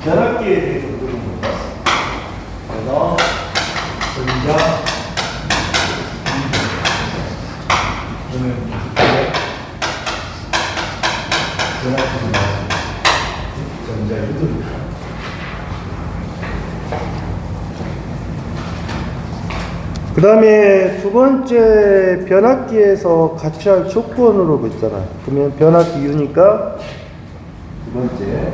변압기에 대해서 물어본 거죠. 그래서 전자 저는 변압기를 전자 유도입니다. 그 다음에 두 번째 변압기에서 같이 할 조건으로 보잖아. 그러면 변압기 U니까 두 번째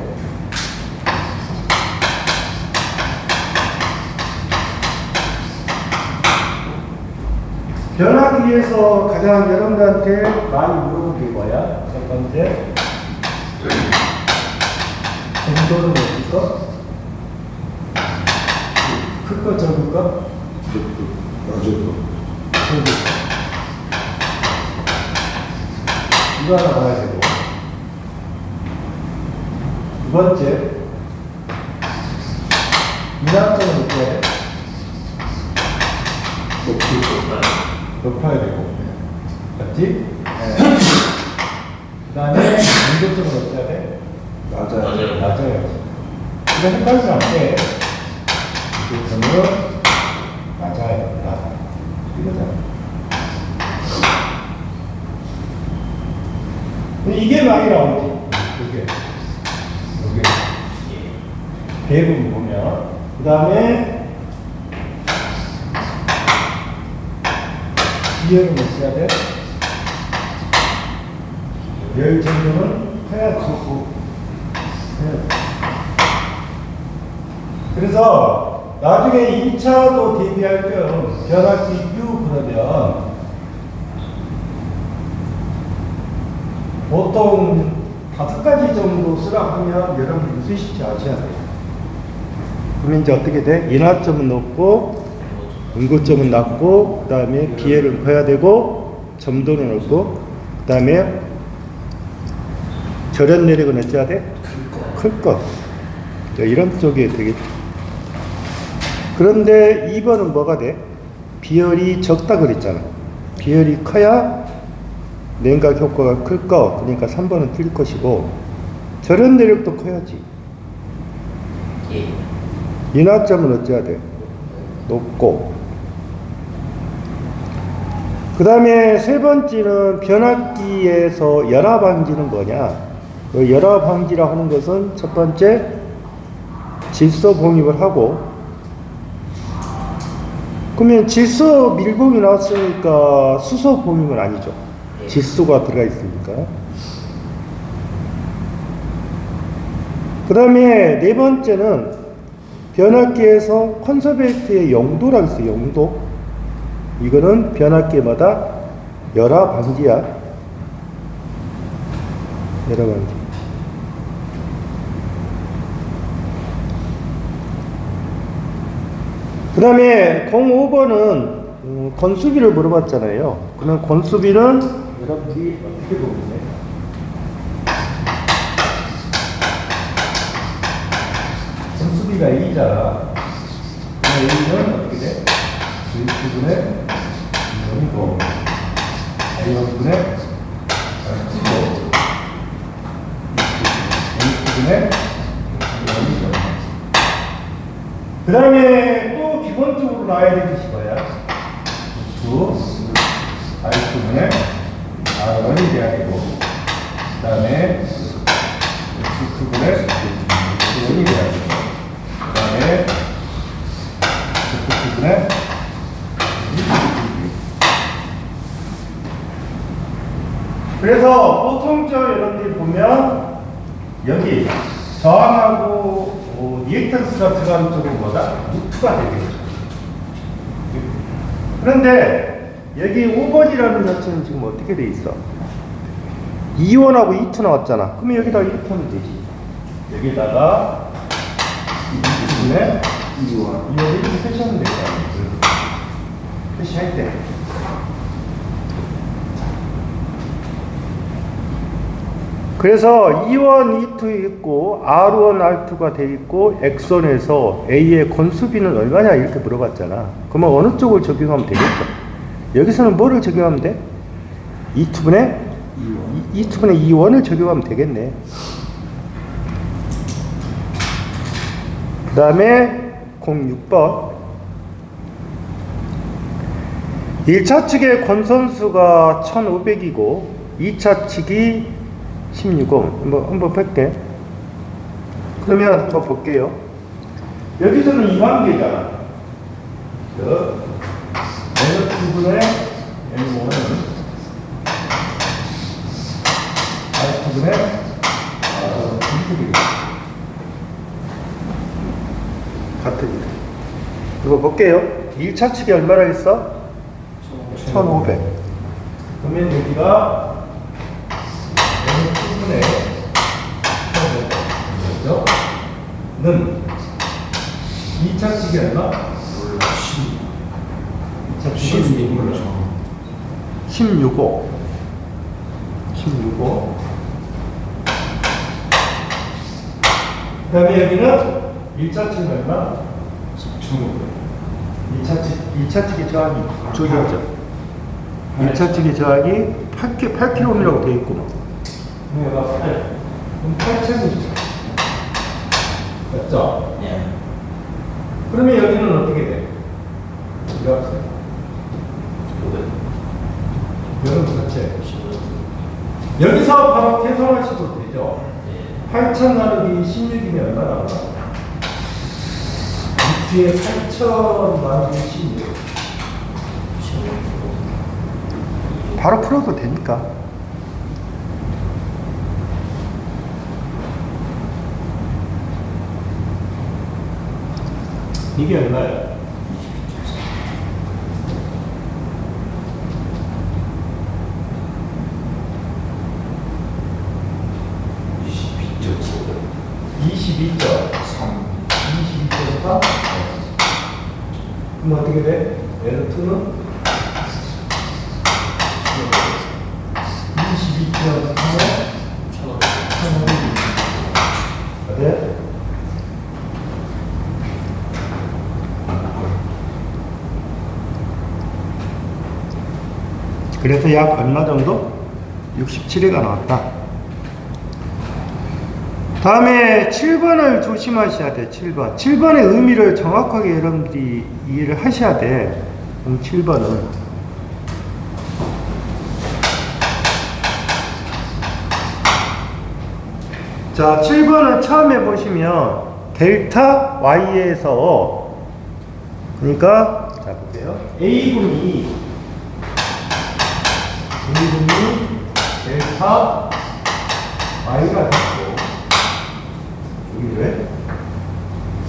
변압기에서 가장 여러분들한테 많이 물어본 게 뭐야? 첫 번째 정도는 어디서? 클 거 적을 거? 이거 하나 봐야 되고 두 번째 미납점은 어때? 높아야 되고 맞지? 네. 그 다음에 문제점은 어때야 돼? 낮아요. 이거 헷갈리면 안 돼. 문제점은 낮아야 된다. 이거잖아. 이게 많이 나오지. 이게 대부분 보면 그 다음에 기회를 못 써야 돼. 열 정도는 해야 좋고. 그래서 나중에 2차도 대비할 겸 변압기 U 그러면 보통 5가지 정도 쓰라 하면 여러분 무슨 식지 아셔야 돼요. 그러면 이제 어떻게 돼? 인하점은 높고 응고점은 낮고 그 다음에 비례를 커야 되고 점도는 없고 그 다음에 절연 내력은 어찌해야 돼? 클 것. 이런 쪽에 되겠죠. 그런데 2번은 뭐가 돼? 비열이 적다 그랬잖아. 비열이 커야 냉각 효과가 클 거. 그러니까 3번은 틀릴 것이고 절연 내력도 커야지. 인하점은 어찌해야 돼? 높고. 그 다음에 세 번째는 변압기에서 열압 방지는 뭐냐? 그 열압 방지라 하는 것은 첫 번째 질소 봉입을 하고, 그러면 질소 밀봉이 나왔으니까 수소 봉입은 아니죠. 질소가 들어가 있으니까. 그 다음에 네 번째는 변압기에서 컨서베이트의 용도라고 있어요. 용도. 이거는 변압기마다 열압 방지야. 열압 방지. 그 다음에 05번은 건수비를 물어봤잖아요. 그럼 건수비는 여러분들이 어떻게 보면 건수비가 2잖아. A는 어떻게 돼? 1분의 2분이고 A1분의 15 A2분의 2분이죠. 그 다음에 또 기본적으로 나와야 되는 것이 뭐야? 2 I2분의 R1이 돼야 되고 그 다음에 X2분의 X1이 돼야 되고 그 다음에 X2분의 그래서 보통적 여러분들이 보면 여기 저항하고 리액턴스가 들어가는 쪽은 뭐다? 루트가 되겠죠. 그런데 여기 5번이라는 자체는 지금 어떻게 돼 있어? 2원하고 2투 나왔잖아. 그러면 여기다 이렇게 하면 되지. 여기다가 2분의 2원 이렇게 표시하면 되잖아. 표시할 때 그래서 E1, E2 있고 R1, R2가 돼 있고 X1에서 A의 건수비는 얼마냐 이렇게 물어봤잖아. 그러면 어느 쪽을 적용하면 되겠죠? 여기서는 뭐를 적용하면 돼? E2분의 2원을 적용하면 되겠네. 그 다음에 06번 1차 측의 권선수가 1500이고 2차 측이 16옴. 한번 볼게. 그러면 한번 볼게요. 여기서는 이 관계잖아. N2분의 N5는 R2분의 같은 일. 이거 볼게요. 1차 측이 얼마라겠어? 1500. 그러면 여기가 N2분의 1500. 는 2차 측이 얼마? 2차 측이 16호. 16호. 그 다음에 여기는 1차 측은 얼마? 2차 측의 저항이 저기죠. 1차 측의 저항이 8kg이라고 되어 있구나. 얘가 8. 그럼 8,000이죠. 맞죠? 예. 그러면 여기는 어떻게 돼? 여러분 자체. 여기서 바로 계산하셔도 되죠? 예. 8,000 나누기 16이면 얼마 나오나? 이 뒤에 8,000 나누기 16. 바로 풀어도 되니까. 이게 얼마야? 22.3. 그럼 어떻게 돼? N2는 22.3에 1,500. 어때? 그래서 약 얼마 정도? 67회가 나왔다. 다음에 7번을 조심하셔야 돼. 7번. 7번의 의미를 정확하게 여러분들이 이해를 하셔야 돼. 7번은. 자, 7번은 처음에 보시면 델타 Y에서 그러니까 자 볼게요. A군이 델타 Y가 됐고 여기를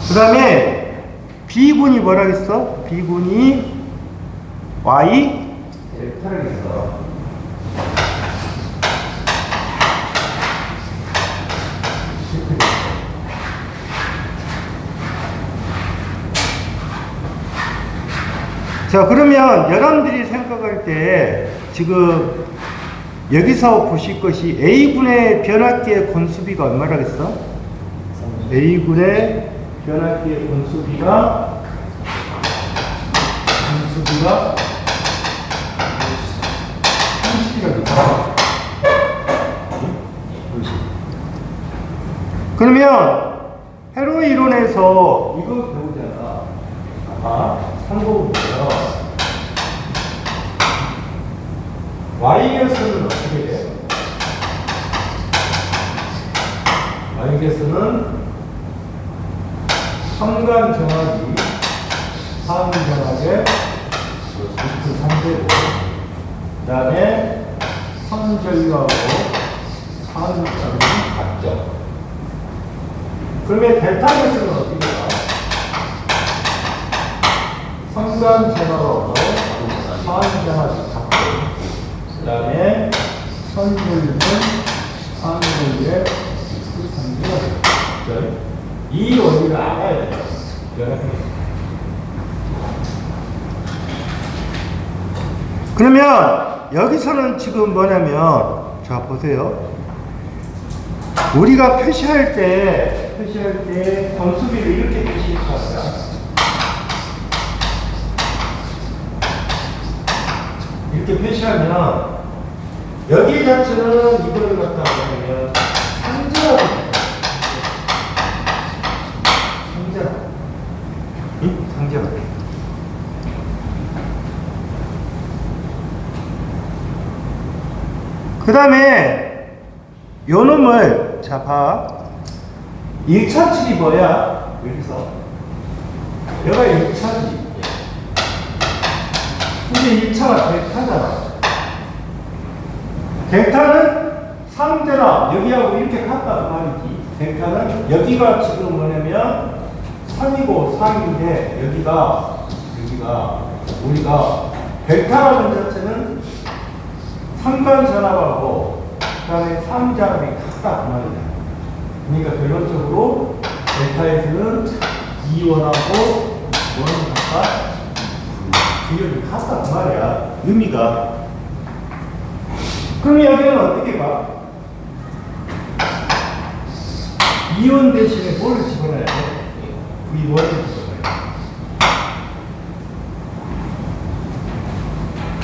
그 다음에 B군이 뭐라겠어? B군이 Y 델타를 했어. 자, 그러면 여러분들이 생각할 때 지금 여기서 보실 것이 A군의 변압기의 권수비가 얼마라겠어? A군의 변압기의 권수비가 30이라겠다. 그러면 회로 이론에서 이거 배우잖아. 참고보면 Y개수는 어떻게 돼요? Y개수는 선간 정학이 상간 정학의 루트 3되고 그 다음에 선전류하고 상전류는 같죠. 그러면 델타개수는 어떻게 돼요? 선간 정학하고 상간 정학이 같고 그 다음에 선전류는 상전류의 루트 3가 되죠. 이 원리를 알아야 돼요. 그러면 여기서는 지금 뭐냐면 자 보세요. 우리가 표시할 때 권수비를 이렇게 표시할 거야. 이렇게 표시하면 여기 자체는 이거를 갖다 보면 상징하고 상징 상제가 돼. 그 다음에 요 놈을 자 봐. 1차 칠이 뭐야? 여기서 여기가 1차지. 근데 1차가 벡터잖아. 벡터는 상대라 여기하고 이렇게 같다 그 말이지. 벡터는 여기가 지금 뭐냐면 3이고 4인데 여기가 우리가 벡터라는 자체는 상관전압하고 그 다음에 3전압이 같다 그 말이야. 그러니까 결론적으로 벡터에서는 2원하고 1은 같다 비율이 같다 그 말이야. 의미가. 그럼 여기는 어떻게 봐? 이온 대신에 뭘 집어넣어야 돼? V1을 집어넣어야 돼.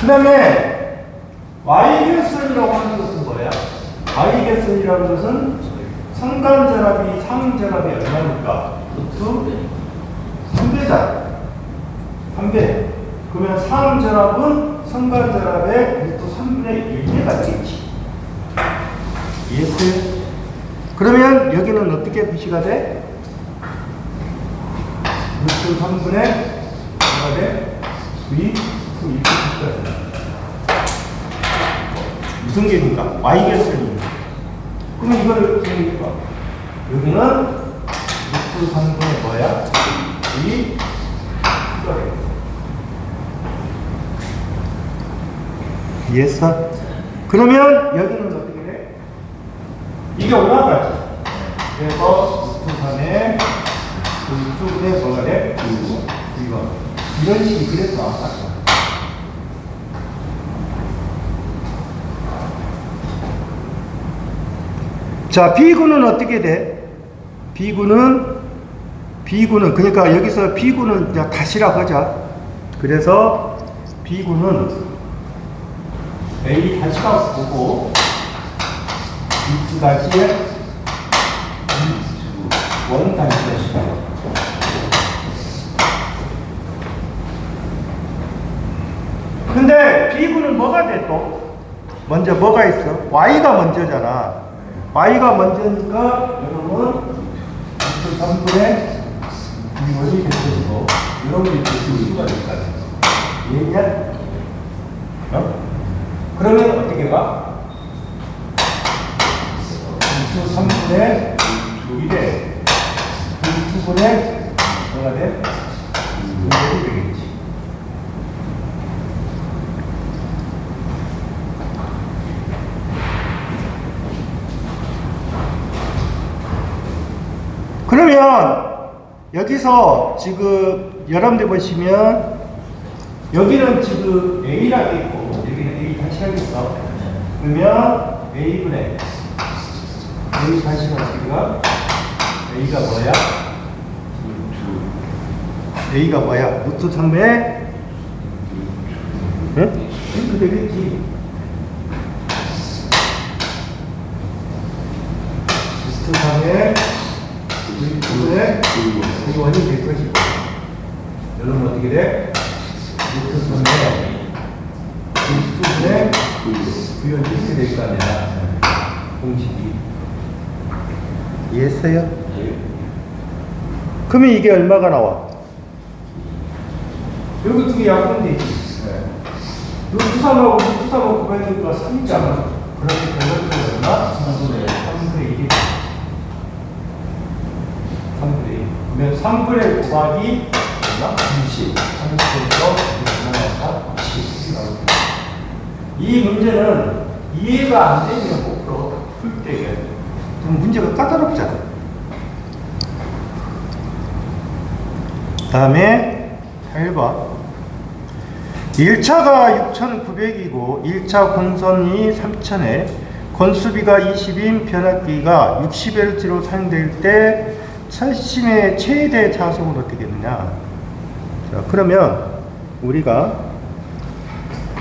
그 다음에 Y결선이라고 하는 것은 뭐야? Y결선이라는 것은 상관전압이 상전압이 얼마니까? 루트 3배잖아. 3배. 그러면 상전압은 상관전압의 루트 3분의 1배가 되겠지. 이해했어요? 그러면 여기는 어떻게 표시가 돼? 루트 3분의 뭐가 돼? V 이렇게 표시가 돼. 무슨 개입니까? Y결선입니다. 그러면 이거를 정리해봐. 여기는 루트 3분의 뭐야? V 이해했어? 그러면 여기는 어떻게 돼? 이게 올라가지. 그래서 루트 3에 루트분의 뭐가 돼? 2번. 이런 식이 그래서 나왔다. 자, B군은 어떻게 돼? B군은 그러니까 여기서 B군은 그냥 다시라고 하자. 그래서 B군은 A 다시라고 보고 B2 다시에 B1 다시. 근데 B군은 뭐가 돼 또? 먼저 뭐가 있어? Y가 먼저잖아. Y가 먼저니까 여러분 3분의 2원이 됐고 이런 게 이렇게 수가 될까? 이해했냐? 어? 그러면 어떻게 가? 3분의 2대 2분의 뭐가 돼? 2원이 되겠지. 그러면 여기서 지금 여러분들 보시면 여기는 지금 A라고 있고 여기는 A 다시 하겠어. 그러면 A분의 A 다시 하기가 A가 뭐야? A가 뭐야? 루트 3에 응? 이렇게 되겠지. 루트 3에 루트분의 V1이 될 것이고 여러분 어떻게 돼? 루트 3에 루트분의 V1이 이렇게 될 거 아니야. 공식이 이해했어요? 네. 그러면 이게 얼마가 나와? 여기 두 개 약분되지. 네. 루트 3하고 루트 3하고 곱해주니까 3이잖아. 그렇게 결론적으로 얼마? 3분의 1이 3분의 1. 그러면 3분의 1 곱하기 얼마? 30. 30에서 얼마나 10. 이 문제는 이해가 안 되면 못 풀어. 풀 때. 좀 문제가 까다롭잖아. 다음에 8번. 1차가 6,900이고 1차 권선이 3,000에 건수비가 20인 변압기가 60Hz로 사용될 때 철심의 최대 자속은 어떻게 되느냐. 자, 그러면 우리가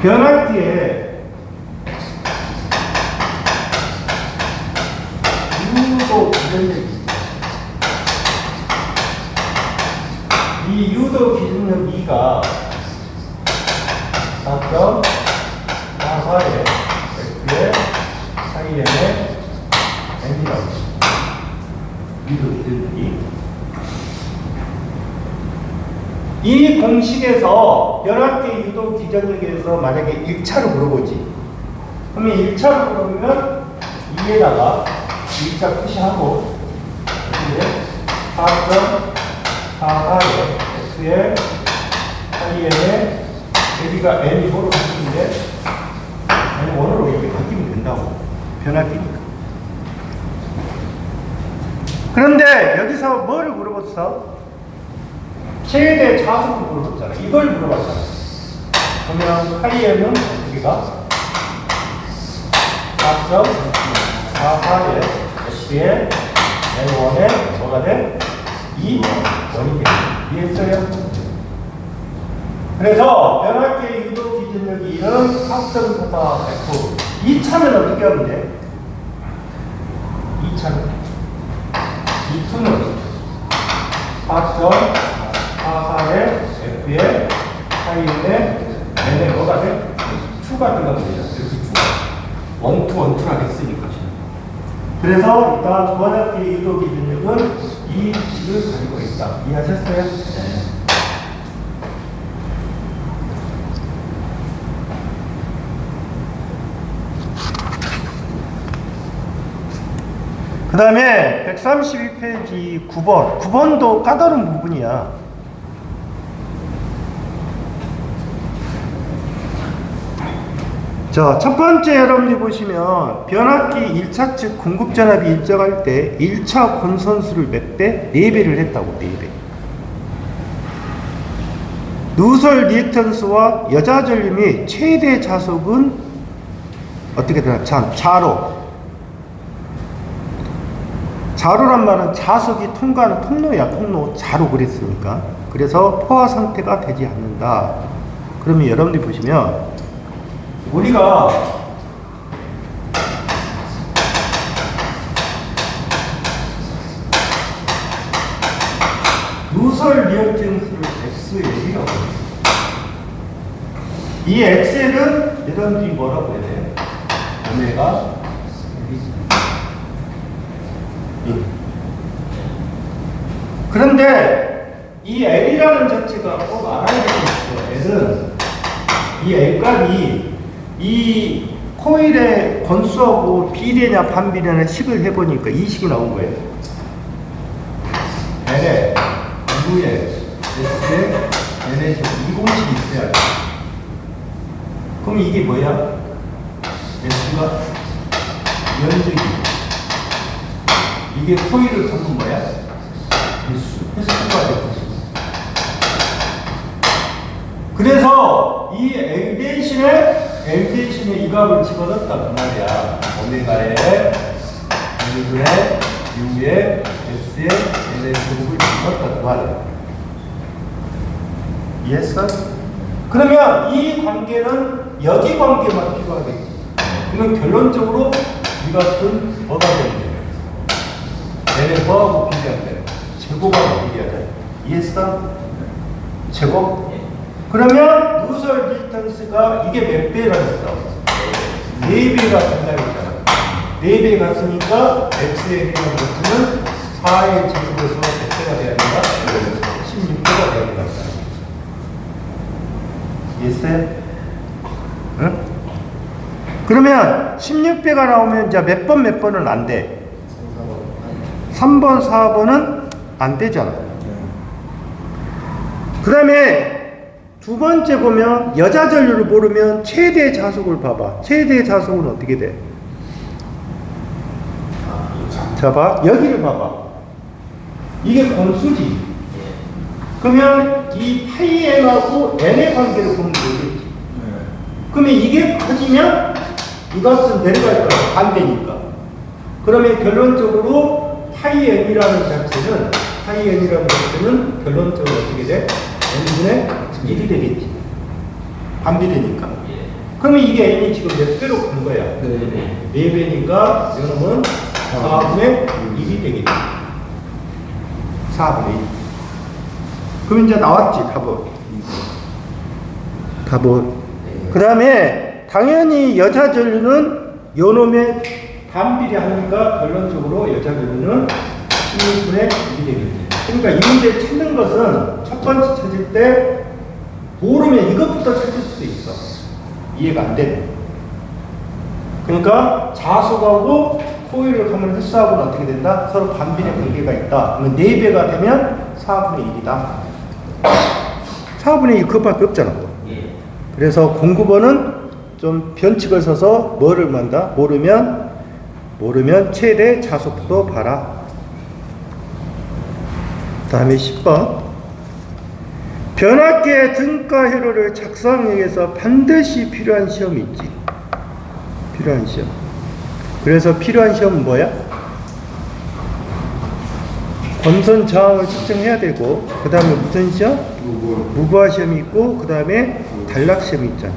변압기에 유도 변력이 이 이 유도 기준력 2가 4.44에 F에 4EM에 N이라고 있습니다. 유도 기준력이. 이 공식에서 변압계 유도 기전력에서 만약에 1차로 물어보지. 그러면 1차로 물어보면 2에다가 1차 표시하고 4.44에 X에 4EM에 여기가 N이고로 바뀌는데 N1으로 이렇게 바뀌면 된다고. 변압계니까. 그런데 여기서 뭐를 물어봤어? 최대 자속을 물어봤잖아. 이걸 물어봤잖아. 그러면 8EM은 여기가 4.44에 X에 N1에 뭐가 돼? 2원이 돼. 이해했어요? 그래서 변압계 유도 기준력이 1은 4.44F. 2차는 어떻게 하면 돼? 2차는 2투는 4.44에 F에 4EM에 N에 뭐가 돼? 2가 들어가면 되죠. 이렇게 2가. 1, 2, 1, 2라 했으니까. 그래서 일단 변압계 유도 기준력은 이 식을 가지고 있다. 이해하셨어요? 네. 그 다음에 132페이지 9번. 9번도 까다로운 부분이야. 자, 첫 번째 여러분들이 보시면 변압기 1차 측 공급전압이 일정할 때 1차 권선수를 몇 배? 4배를 했다고. 4배. 누설 리액턴스와 여자 전류 및 최대 자속은 어떻게 되나? 자로. 자로란 말은 자석이 통과하는 통로야. 통로. 자로 그랬으니까. 그래서 포화 상태가 되지 않는다. 그러면 여러분들이 보시면 우리가 누설 리액턴스를 XL이라고 해요. 이 XL은 여러분들이 뭐라고 해야 돼? 오메가 그런데 이 L이라는 자체가 꼭 알아야 되는 게 있어. L은 이 L값이 이 코일의 권수하고 비례냐 반비례냐 식을 해보니까 이 식이 나온 거예요. L에 U에 S에 N에 이 공식이 있어야 돼. 그럼 이게 뭐야? S가 연적이. 이게 코일을 갖는 뭐야? 횟수가 되고. 그래서 이 L 대신에 이 값을 집어넣었다 그 말이야. 오메가에 U에 U에 S에 N의 제곱을 집어넣었다 그 말이야. 이해했어? 그러면 이 관계는 여기 관계만 필요하겠지. 그러면 결론적으로 이 값은 뭐가 되는 거야? N의 뭐하고 비례한다? 제곱하고 비례하다. 이해했어? 제곱? 그러면 누설 리액턴스가 이게 몇 배라 했어? 4배가 된다고 했잖아. 4배 갔으니까 X에 대한 것은 4의 제곱에서 몇 배가 돼야 된다? 16배가 돼야 된다. 이해했어요? 응? 그러면 16배가 나오면 이제 몇 번은 안 돼? 3번, 4번은 안 되잖아. 그 다음에 두 번째 보면 여자 전류를 모르면 최대 자속을 봐봐. 최대 자속은 어떻게 돼? 자, 봐. 여기를 봐봐. 이게 권수지. 그러면 이 파이엠하고 N의 관계를 보면 되겠지. 그러면 이게 커지면 이 값은 내려갈 거야. 반대니까. 그러면 결론적으로 파이엠이라는 자체는 결론적으로 어떻게 돼? N분의 1이 되겠지. 반비례니까. 그러면 이게 N이 지금 몇 배로 큰 거야? 4배니까 이놈은 4분의 1이 되겠지. 4분의 1. 그럼 이제 나왔지, 답은. 답은. 그 다음에 당연히 여자 전류는 요놈의 반비례하니까 결론적으로 여자 전류는 16분의 1이 되겠지. 그러니까 이 문제 찾는 것은 첫 번째 찾을 때 모르면 이것부터 찾을 수도 있어. 이해가 안 되네. 그러니까 자수하고 코일을 하면 횟수하고는 어떻게 된다? 서로 반비례 관계가 있다. 그러면 4배가 되면 4분의 1이다. 4분의 1 그것밖에 없잖아. 그래서 공급원은 좀 변칙을 써서 뭐를 만다? 모르면 최대 자속도 봐라. 다음에 10번. 변압계 등가 회로를 작성하기 위해서 반드시 필요한 시험이 있지. 필요한 시험. 그래서 필요한 시험은 뭐야? 권선 저항을 측정해야 되고, 그 다음에 무슨 시험? 무구화 시험이 있고, 그 다음에 단락 시험이 있잖아.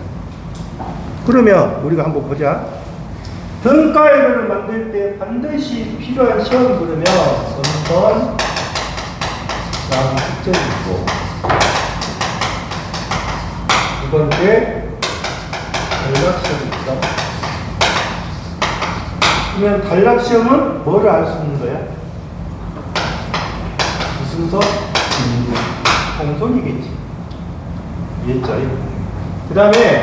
그러면 우리가 한번 보자. 등가회로를 만들 때 반드시 필요한 시험이 그러면 권선 저항 측정이 있고, 두 번째 단락 시험이 있어. 그러면 단락 시험은 뭐를 알 수 있는 거야? 무슨 선? 공선이겠지. 이해했죠? 그 다음에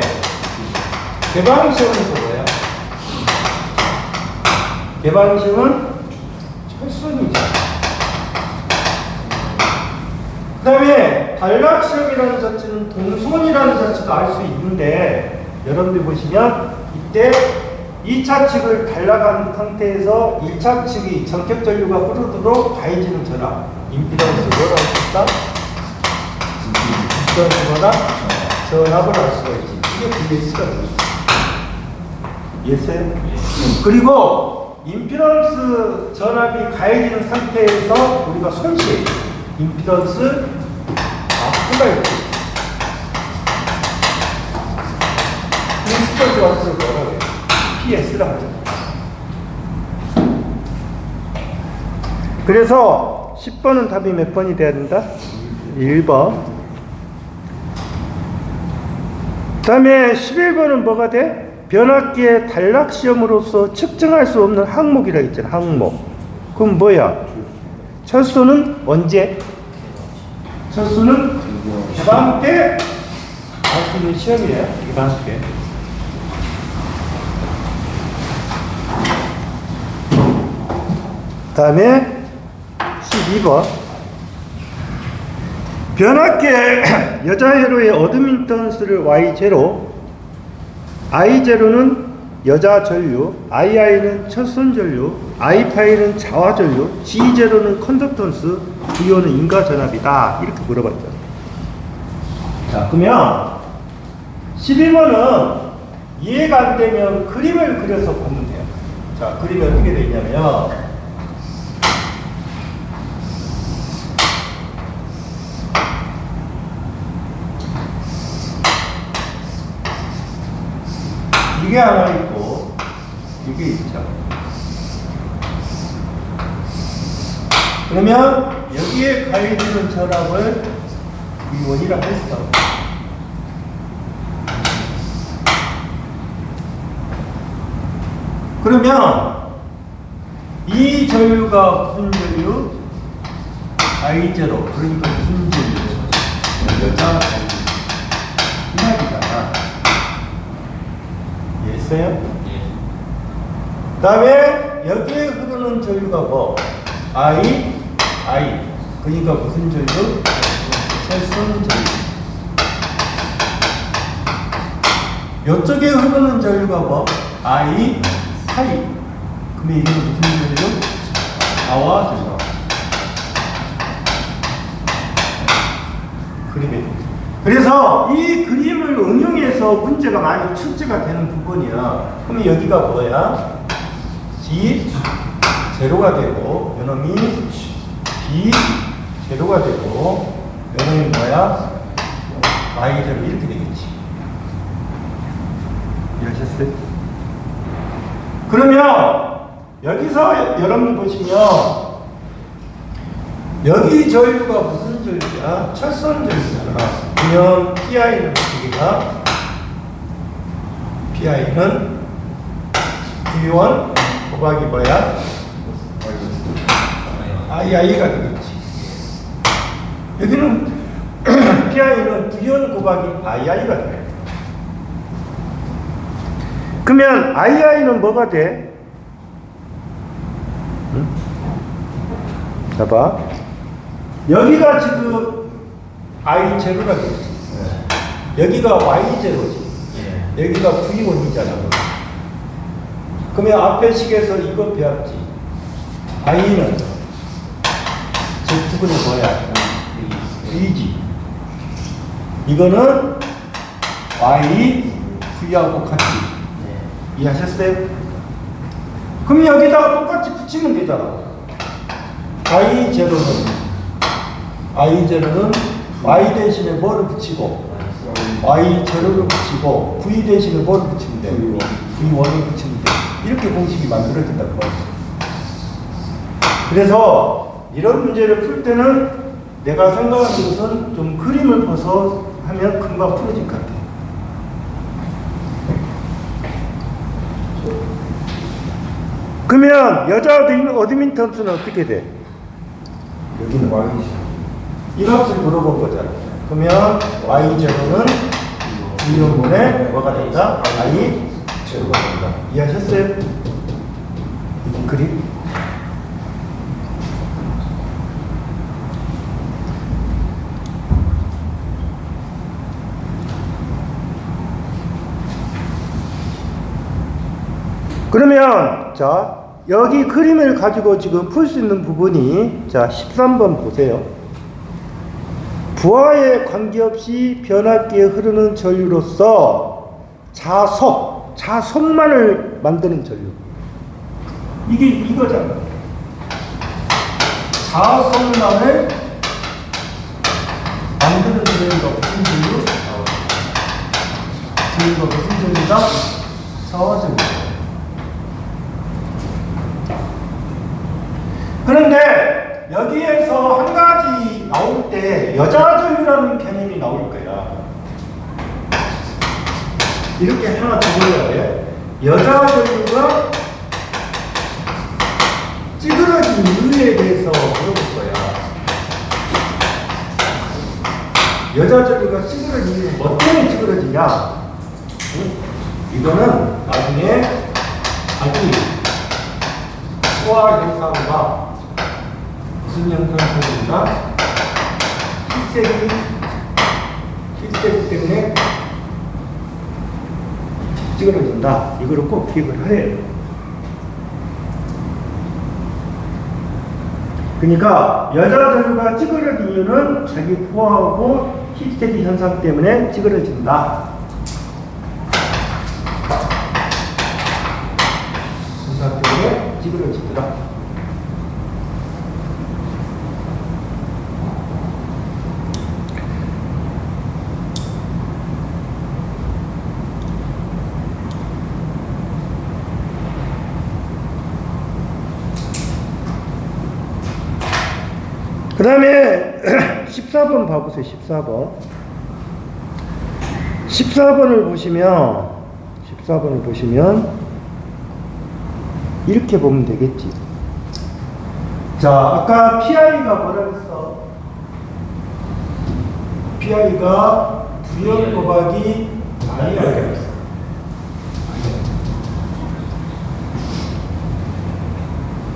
개방 시험은 또 뭐야? 개방 시험은 철선이죠. 그 다음에 단락 시험이라는 자체는 동선이라는 자체도 알 수 있는데, 여러분들 보시면 이때 2차 측을 단락한 상태에서 1차 측이 전격 전류가 흐르도록 가해지는 전압, 임피던스 뭐라고 했다? 임피던스보다 전압을 알 수가 있지. 이게 VS가 되겠지. 이해했어요? 그리고 임피던스 전압이 가해지는 상태에서 우리가 손실, 임피던스 F가 있지. 스터디 왔을 뭐라고 해? PS라고 하죠. 그래서 10번은 답이 몇 번이 돼야 된다? 1번. 그 다음에 11번은 뭐가 돼? 변압기의 단락 시험으로서 측정할 수 없는 항목이라 했잖아. 항목. 그럼 뭐야? 철수는 언제? 철수는 개방 때 할 수 있는 시험이에요. 개방 때. 다음에 12번. 변압계 여자 회로의 어드민턴스를 Y0, I0는 여자 전류, II는 철선 전류, I파이는 자화 전류, G0는 컨덕턴스, V5는 인가 전압이다. 이렇게 물어봤죠. 자, 그러면 12번은 이해가 안 되면 그림을 그려서 보면 돼요. 자, 그림이 어떻게 되어 있냐면, 이게 하나 있고, 이게 있죠. 그러면 여기에 가해지는 전압을 V1이라고 했어. 그러면 이 전류가 무슨 전류? I0. 그러니까 무슨 전류? 여자 전류. 이 말이잖아. 이해했어요? 그 다음에 여기에 흐르는 전류가 뭐? I. 그러니까 무슨 전류? 철선 전류. 이쪽에 흐르는 전류가 뭐? I. 그럼 이게 무슨 전류? 자화 전류. 그림이. 그래서 이 그림을 응용해서 문제가 많이 출제가 되는 부분이야. 그럼 여기가 뭐야? G 제로가 되고, 요놈이 B 제로가 되고, 요놈이 뭐야? Y 제로 이렇게 되겠지. 이해하셨어요? 그러면 여기서 여러분 보시면 여기 전류가 무슨 전류야? 철선 전류잖아. 그러면 PI는 어떻게 가? PI는 V1 곱하기 뭐야? II가 되겠지. 여기는 PI는 V1 곱하기 II가 돼. 그러면 II는 뭐가 돼? 응? 봐봐. 여기가 지금 I0가 되겠지. 여기가 Y0지. 여기가 V1이잖아. 그러면 앞에 식에서 이거 배웠지. I는 Z분이 뭐야? V지. 이거는 Y, V하고 같지. 이해하셨어요? 그럼 여기다가 똑같이 붙이면 되잖아. I0는 Y 대신에 뭐를 붙이고 Y0를 붙이고 V 대신에 뭐를 붙이면 돼? V1을 붙이면 돼. 이렇게 공식이 만들어진다고 봤어. 그래서 이런 문제를 풀 때는 내가 생각하는 것은 좀 그림을 봐서 하면 금방 풀어질 것 같아. 그러면 여자 어드민턴스는 어떻게 돼? 여기는 Y죠. 이 값을 물어본 거잖아. 그러면 Y0는 V1분의 뭐가 된다? I0가 된다. 이해하셨어요? 이 그림? 그러면 자 여기 그림을 가지고 지금 풀 수 있는 부분이 자 13번 보세요. 부하에 관계없이 변압기에 흐르는 전류로서 자속만을 만드는 전류. 이게 이거잖아. 자속만을 만드는 전류가 무슨 전류? 전류가 무슨 전류다? 사화전류. 그런데 여기에서 한 가지 나올 때 여자 전류라는 개념이 나올 거야. 이렇게 하나 적어야 돼. 여자 전류가 찌그러진 이유에 대해서 물어볼 거야. 여자 전류가 찌그러진 이유, 뭐 때문에 찌그러지냐? 응? 이거는 나중에 자기 소화 현상과 무슨 현상입니까? 힐세기 때문에 찌그러진다. 이거를 꼭 기억을 해요. 그러니까 여자 전류가 찌그러진 이유는 자기 포화하고 힐세기 현상 때문에 찌그러진다. 현상 때문에 찌그러지더라. 그 다음에 14번 봐보세요. 14번을 보시면 이렇게 보면 되겠지. 자, 아까 PI가 뭐라 그랬어? PI가 부연 곱하기 II가 그랬어.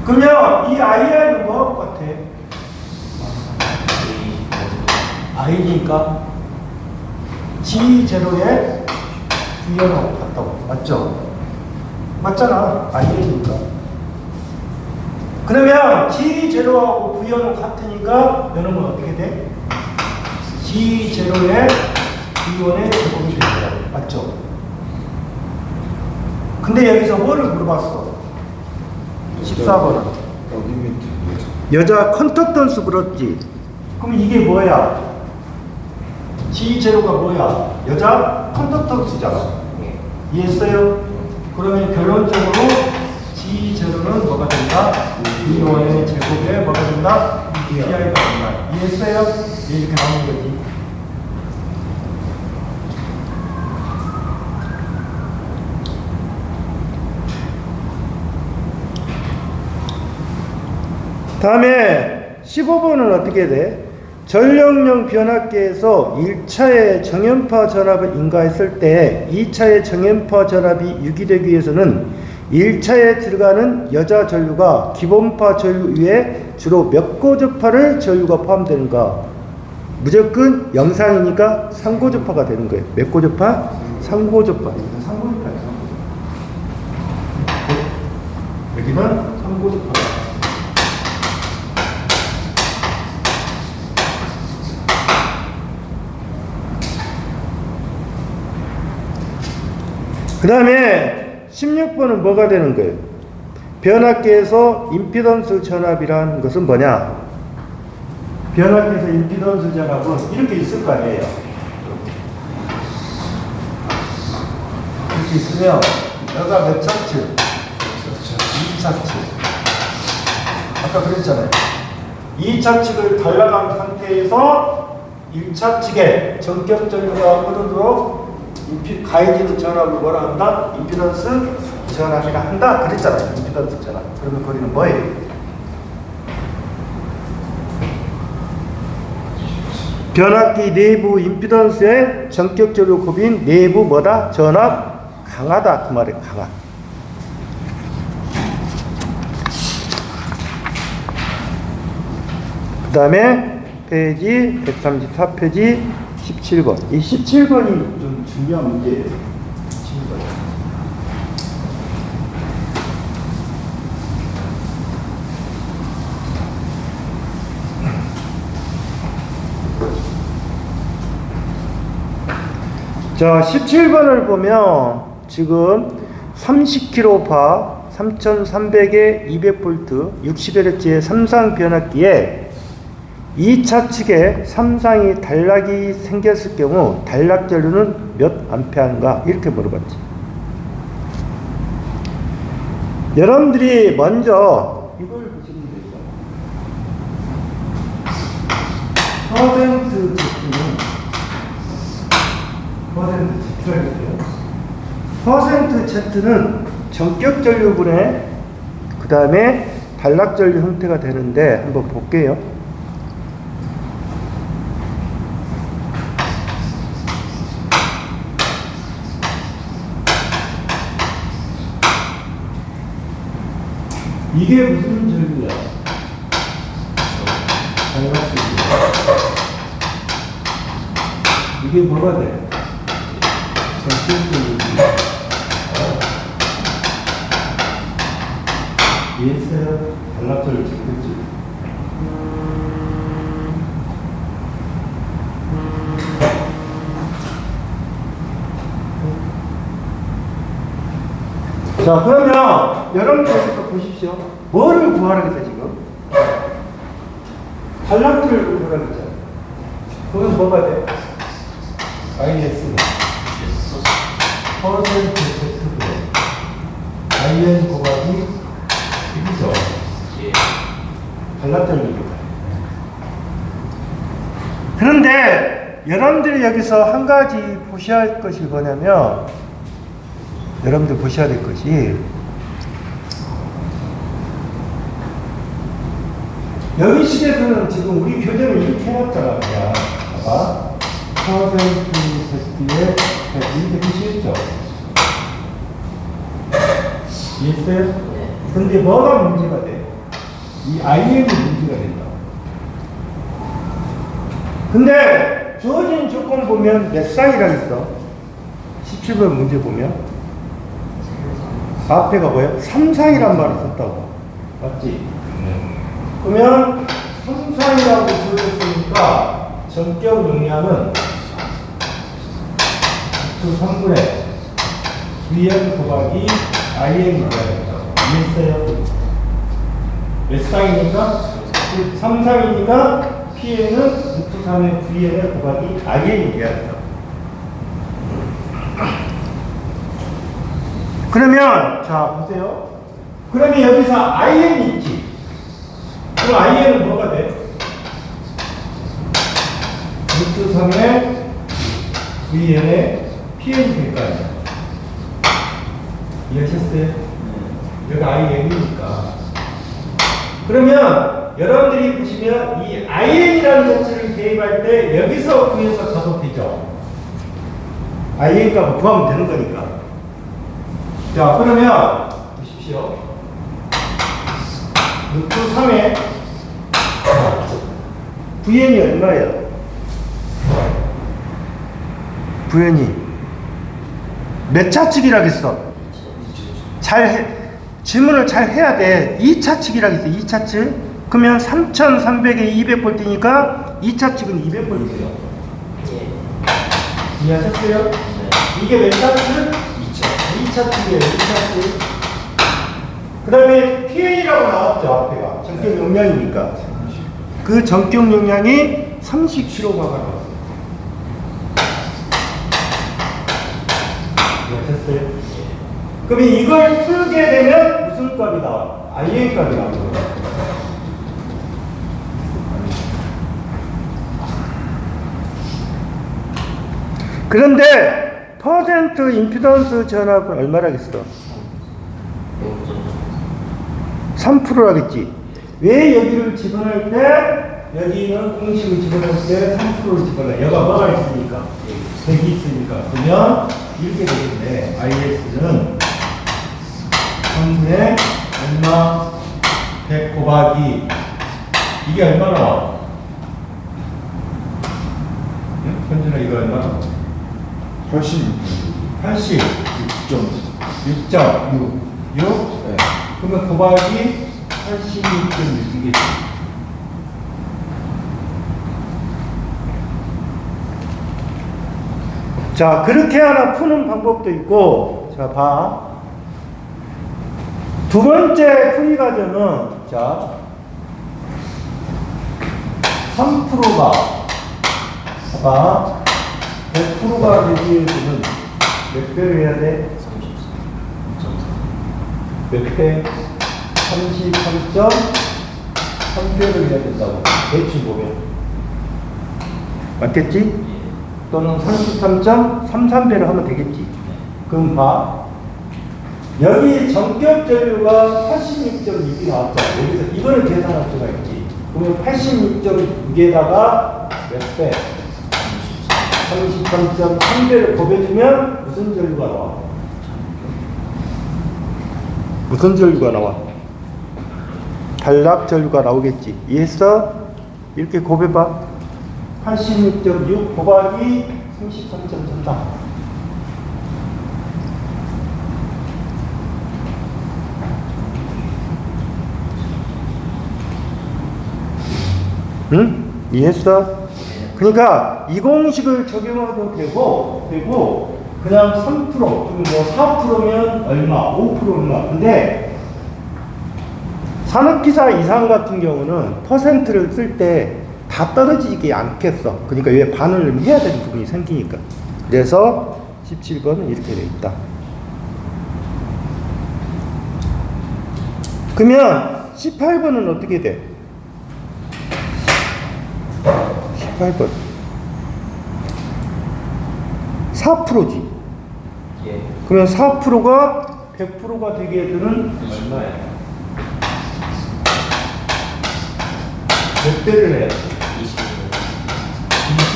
그러면 이 II는 뭐 같아? I니까 G0에 V연하고 같다고. 맞죠? 맞잖아. I니까. 그러면 G0하고 V연은 같으니까 여러분 어떻게 돼? G0에 V1의 제곱이 된다. 맞죠? 근데 여기서 뭐를 물어봤어? 14번은 여자 컨덕턴스 물었지. 그럼 이게 뭐야? G0가 뭐야? 여자 컨덕턴스잖아. 이해했어요? 그러면 결론적으로 G0는 뭐가 된다? V1의 제곱에 뭐가 된다? PI가 얼마. 이해했어요? 이렇게 나오는 거지. 다음에 15번은 어떻게 돼? 전력용 변압기에서 1차의 정연파 전압을 인가했을 때 2차의 정연파 전압이 유기되기 위해서는 1차에 들어가는 여자 전류가 기본파 전류 위에 주로 몇 고저파를 전류가 포함되는가? 무조건 영상이니까 3고저파가 되는 거예요. 몇 고저파? 3고저파. 여기는 3고저파예요. 여기는 3고저파. 그 다음에 16번은 뭐가 되는 거예요? 변압기에서 임피던스 전압이라는 것은 뭐냐? 변압기에서 임피던스 전압은 이렇게 있을 거 아니에요? 이렇게 있으면 여기가 몇 차트? 2차트. 아까 그랬잖아요. 2차측을 달라간 상태에서 1차측에 전격 전류가 흐르도록 가해지는 전압을 뭐라 한다? 임피던스 전압이라 한다. 그랬잖아요. 임피던스 전압. 그러면 거리는 뭐예요? 변압기 내부 임피던스의 전격 전류 곱인 내부 뭐다? 전압 강하다. 그 말이에요. 강하. 그 다음에 페이지 134페이지 17번. 이 17번이 좀 중요한 문제예요. 17번. 자, 17번을 보면 지금 30kV 3300에 200V 60Hz의 삼상 변압기에 2차 측에 삼상이 단락이 생겼을 경우 단락 전류는 몇 암페어인가? 이렇게 물어봤지. 여러분들이 먼저 이걸 보시면 되죠. 퍼센트 Z는 전격 전류분의 그 다음에 단락 전류 형태가 되는데 한번 볼게요. 이게 무슨 전류야? 이게 뭐가 돼? 전격 전류. 이해했어요? 단락전류 전격전류. 자, 그러면 여러분들 여기서 보십시오. 뭐를 구하라겠어요, 지금? 단락전류를 구하라겠죠. 그건 뭐가 돼? IS 퍼센트 Z분의 IN 곱하기 1이죠. 단락전류입니다. 그런데 여러분들이 여기서 한 가지 보셔야 할 것이 뭐냐면 여러분들 보셔야 될 것이 여기 식에서는 지금 우리 교재를 이렇게 해놨잖아. 그냥 봐봐. 퍼센트 Z에 이렇게 보시겠죠? 이해했어요? 네. 근데 뭐가 문제가 돼? 이 IM이 문제가 된다. 근데 주어진 조건 보면 몇 쌍이라고 있어? 17번 문제 보면 앞에가 뭐예요? 3상이란 말을 썼다고. 맞지? 그러면 3상이라고 주어졌으니까 전격 용량은 3분의 Vm 곱하기 IM이 돼야 된다. 이해했어요? 몇 쌍이니까? 3상이니까 Pn은 3의 Vm을 곱하기 IM이 돼야 된다. 그러면 자 보세요. 그러면 여기서 IN 있지. 그럼 IN은 뭐가 돼? 루트 3의 VN의 PN이 될 거 아니에요. 이해하셨어요? 여기 IN이니까. 그러면 여러분들이 보시면 이 IN이라는 자체를 대입할 때 여기서 구해서 가도 되죠. IN 값을 구하면 되는 거니까. 자, 그러면 보십시오. 루트 3의 VN이 얼마예요? VN이 몇 차측이라겠어? 질문을 잘 해야 돼. 2차측이라겠어. 2차측. 그러면 3300에 200볼 때니까 2차측은 200볼 때요. 이해하셨어요? 네. 이게 몇 차측? 2차측이에요. 2차측. 그 다음에 PA라고 나왔죠. 앞에가. 전격 용량이니까. 그 전격 용량이 30kW가 나왔어요. 이해하셨어요? 그러면 이걸 풀게 되면 무슨 값이 나와? IN 값이 나오는 거예요. 그런데 퍼센트 임피던스 전압은 얼마라겠어? 3%라겠지. 왜 여기를 집어넣을 때 여기는 공식을 집어넣을 때 3%를 집어넣어요. 여기가 뭐가 있으니까 100이 있으니까. 그러면 이렇게 되겠네. IS는 3분의 얼마 100 곱하기 이게 얼마 나와? 응? 현준아 이거 얼마 나와? 86.6. 6.6. 네. 그러면 곱하기 86.6이겠지. 자, 그렇게 하나 푸는 방법도 있고, 자, 봐. 두 번째 풀이 과정은, 자, 3%가, 봐봐. 100%가 되기 위해서는 몇 배를 해야 돼? 몇 배? 33.3배를 해야 된다고. 대충 보면. 맞겠지? 또는 33.33배를 하면 되겠지. 그럼 봐. 여기 전격 전류가 86.6이 나왔잖아. 여기서 이거를 계산할 수가 있지. 그러면 86.6에다가 몇 배? 33.3배를 곱해주면 무슨 전류가 나와? 무슨 전류가 나와? 단락 전류가 나오겠지. 이해했어? 이렇게 곱해봐. 86.6 곱하기 33.3. 응? 이해했어? 그러니까 이 공식을 적용해도 되고 그냥 3% 뭐 4%면 얼마, 5% 얼마. 근데 산업기사 이상 같은 경우는 퍼센트를 쓸 때 다 떨어지지 않겠어. 그러니까 왜 반을 해야 되는 부분이 생기니까. 그래서 17번은 이렇게 되어 있다. 그러면 18번은 어떻게 돼? 18번 4%지. 예. 그러면 4%가 100%가 되게 되는 얼마야? 몇 배를 해야지?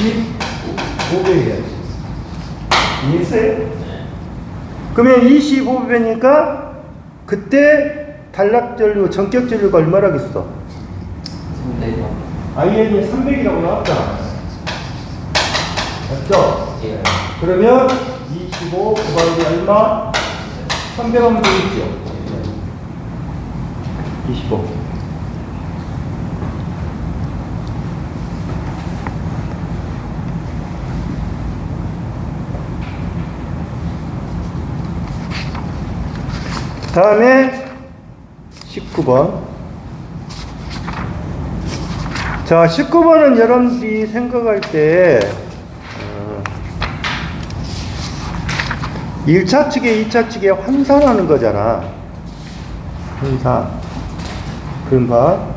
25배 해야지. 이해했어요? 네. 그러면 25배니까 그때 단락전류, 전격전류가 얼마라겠어? IN이 300이라고 나왔잖아. 맞죠? 예. 그러면 25 곱하기 얼마? 300 하면 되겠죠? 25. 다음에 19번. 자, 19번은 여러분들이 생각할 때 1차 측에 2차 측에 환산하는 거잖아. 환산. 그럼 봐.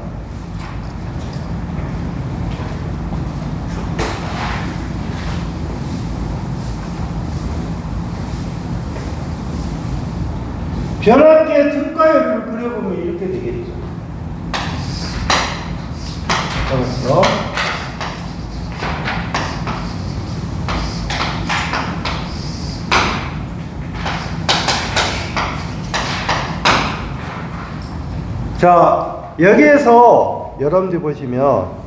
변압기의 등가열을 그려보면 이렇게 되겠죠. 그래서 자, 여기에서 여러분들 보시면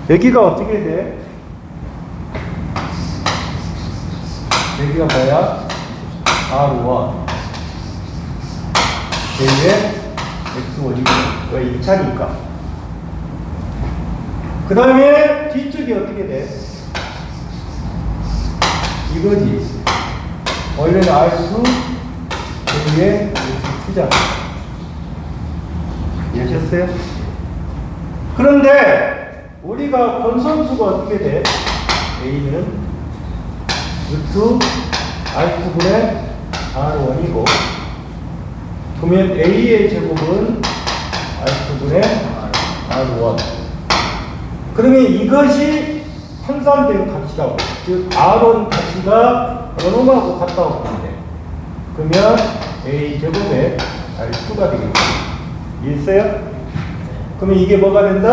여기가 어떻게 돼? 여기가 뭐야? R1 여기에 X1이고 왜 2차니까. 그 다음에 뒤쪽이 어떻게 돼? 이거지. 원래는 R2 여기에 X2잖아. 이해하셨어요? 그런데 우리가 권선수가 어떻게 돼? A는 루트 R2분의 R1이고, 그러면 A의 제곱은 R2분의 R1. 그러면 이것이 환산된 값이라고. 즉 R1 값이가 어느 놈하고 같다고 보면 돼. 그러면 A 제곱에 R2가 되겠죠. 이해했어요? 그러면 이게 뭐가 된다?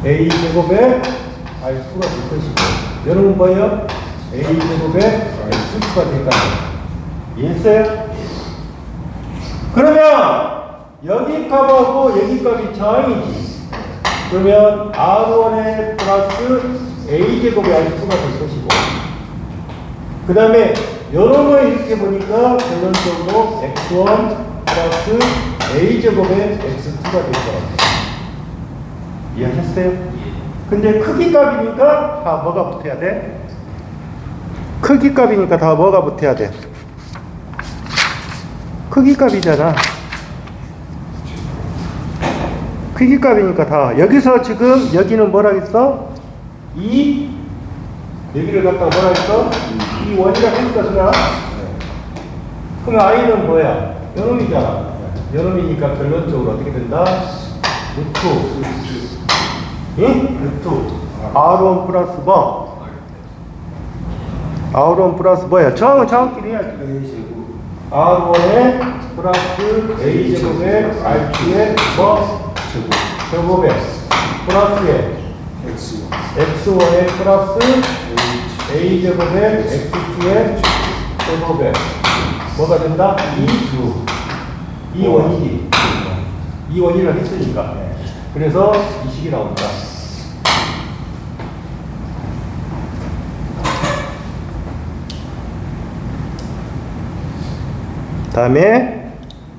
A 제곱에 R2가 될 것이고, 여러분 뭐예요? A 제곱에 R2가 될까? 이해했어요? 그러면 여기 값하고 여기 값이 저항이지. 그러면 R1에 플러스 A 제곱에 R2가 될 것이고, 그 다음에 여러분 이렇게 보니까 결론적으로 X1 플러스 A 제곱에 X2가 될 것 같아요. 이해하셨어요? 근데 크기 값이니까 다 뭐가 붙어야 돼? 크기 값이니까 다 뭐가 붙어야 돼? 크기 값이잖아. 크기 값이니까 다. 여기서 지금 여기는 뭐라 했어? 여기를 갖다가 뭐라 했어? 이 원이라고 했어, 그냥. 그럼 I는 뭐야? 요놈이잖아. 요놈이니까 결론적으로 어떻게 된다? 루트. 응? 루트. R1 플러스 뭐? R1 플러스 뭐야? 저항은 저항끼리 해야지. R1에 플러스 A제곱에 R2에 뭐? 제곱에 플러스에 X1에 플러스 A제곱에 X2에 제곱에 뭐가 된다? 2원이지. 2원이라고 했으니까. 그래서 이 식이 나온다. 다음에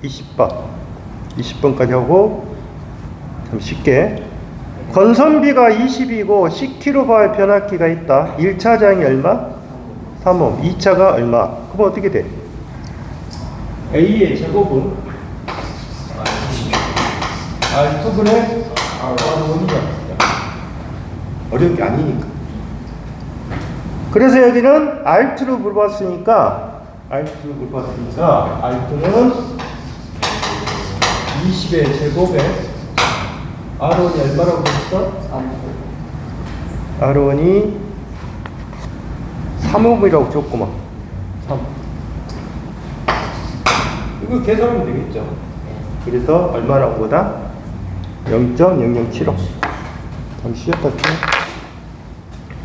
20번까지 하고 좀 쉽게. 건선비가 20이고 10kW 변압기가 있다. 1차장이 얼마? 3옴. 2차가 얼마? 그럼 어떻게 돼? A의 제곱은 R2분의 R1이잖아. 어려운 게 아니니까. 그래서 여기는 R2를 물어봤으니까 R2는 20의 제곱에 R1이 얼마라고 했어? R1이 3옴이라고 줬구만. 3. 이거 계산하면 되겠죠. 그래서 얼마 나온 거다? 0.007옴. 참 쉬웠다.